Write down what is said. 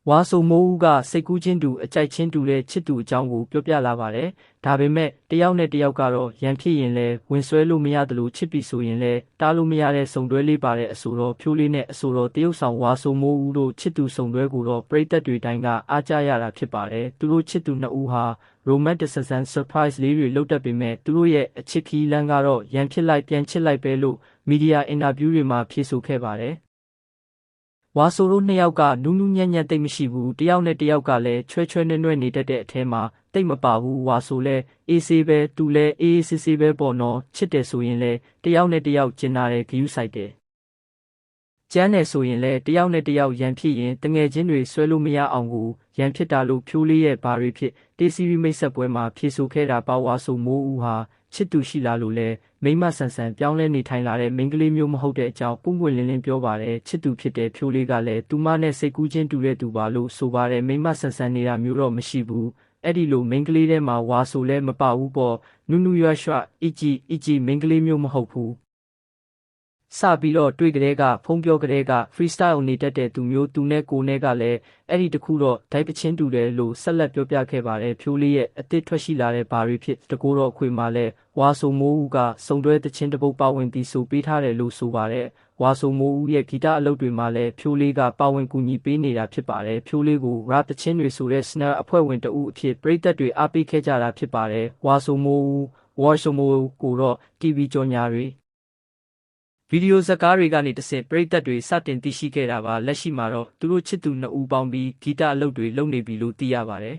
ဝါဆိုမိုးဦးကစိတ်ကူးချင်းတူအကြိုက်ချင်းတူတဲ့ချစ်သူအကြောင်းကိုပြောပြလာပါတယ်။ဒါပေမဲ့တယောက်နဲ့တယောက်ကတော့ရန်ဖြစ်ရင်လဲဝင်ဆွဲလို့မရတယ်လို့ချစ်ပြီဆိုရင်လဲတားလို့မရတဲ့စုံတွဲလေးပါတဲ့အဆိုတော်ဖြိုးလေးနဲ့အဆိုတော်တရုတ်ဆောင်ဝါဆိုမိုးဦးတို့ချစ်သူစုံတွဲကိုတော့ပရိသတ်တွေတိုင်းကအားကြရတာဖြစ်ပါတယ်။သူတို့ချစ်သူနှစ်ဦးဟာ romantic surprise လေးတွေလုပ်တတ်ပေမဲ့သူတို့ရဲ့အချစ်ခီးလန်းကတော့ရန်ဖြစ်လိုက်ပြန်ချစ်လိုက်ပဲလို့မီဒီယာအင်တာဗျူးတွေမှာဖြေဆိုခဲ့ပါတယ်။ဝါဆိုတို့နှစ်ယောက်ကနူးနူးညံ့ညံ့တိတ်မရှိဘူးတယောက်နဲ့တယောက်ကလည်းချွဲချွဲနွဲ့နွဲ့နေတတ်တဲ့အထဲမှာတိတ်မပါဘူးဝါဆိုလဲအေးဆေးပဲသူလဲအေးအေးဆေးဆေးပဲပေါ့နော်ချစ်တယ်ဆိုရင်လဲတယောက်နဲ့တယောက်ကျင်နာတယ်ဂယုစိုက်တယ်ကျန်းတယ်ဆိုရင်လဲတယောက်နဲ့တယောက်ရန်ဖြစ်ရင်တငယ်ချင်းတွေဆွဲလို့မရအောင်ကိုရန်ဖြစ်တာလို့ဖြိုးလေးရဲ့ဘာတွေဖြစ်တေးစီရီမိတ်ဆက်ပွဲမှာဖြေဆိုခဲ့တာပါဝါဆိုမိုးဦးဟာချစ်သူရှိလားလို့လဲမိမဆန်ဆန်ပြောင်းလဲနေထိုင်လာတဲ့မိန်းကလေးမျိုးမဟုတ်တဲ့အကြောင်းပွင့်ပွင့်လင်းလင်းပြောပါတယ်ချစ်သူဖြစ်တဲ့ဖြိုးလေးကလည်းသူမနဲ့စိတ်ကူးချင်းတူတဲ့သူပါလို့ဆိုပါတယ်မိမဆန်ဆန်နေတာမျိုးတော့မရှိဘူးအဲ့ဒီလိုမိန်းကလေးထဲမှာဝါဆိုလဲမပါဘူးပေါ့နူးနူးရွှရွှအီကြီးမိန်းကလေးမျိုးမဟုတ်ဘူးစပြီးတော့တွေ့ကလေးကဖုံးပြောကလေးက freestyle နေတတ်တဲ့သူမျိုးသူနဲ့ကိုနဲ့ကလည်းအဲ့ဒီတခုတော့ဒိုက်ပချင်းတူတယ်လို့ဆက်လက်ပြောပြခဲ့ပါတယ်ဖြိုးလေးရဲ့အသစ်ထွက်ရှိလာတဲ့ဘာတွေဖြစ်တကိုးတော့အခွေမှာလဲဝါဆိုမိုးဦးကစုံတွဲတချင်းတစ်ပုတ်ပါဝင်ပြီးဆိုပေးထားတယ်လို့ဆိုပါတယ်ဝါဆိုမိုးဦးရဲ့ဂီတအလုပ်တွေမှာလည်းဖြိုးလေးကပါဝင်ကူညီပေးနေတာဖြစ်ပါတယ်ဖြိုးလေးကို rap တချင်းတွေဆိုတဲ့ snare အဖွဲ့ဝင်တဦးအဖြစ်ပရိသတ်တွေအားပေးခဲ့ကြတာဖြစ်ပါတယ်ဝါဆိုမိုးဦးကိုတော့ TV ကြော်ညာတွေဗီဒီယိုဇာတ်ကားတွေကနေတဆင့်ပရိသတ်တွေစတင်သိရှိခဲ့တာပါလက်ရှိမှာတော့သူတို့ချစ်သူနှစ်ဦးပေါင်းပြီးဂီတအလုပ်တွေလုပ်နေပြီလို့သိရပါတယ်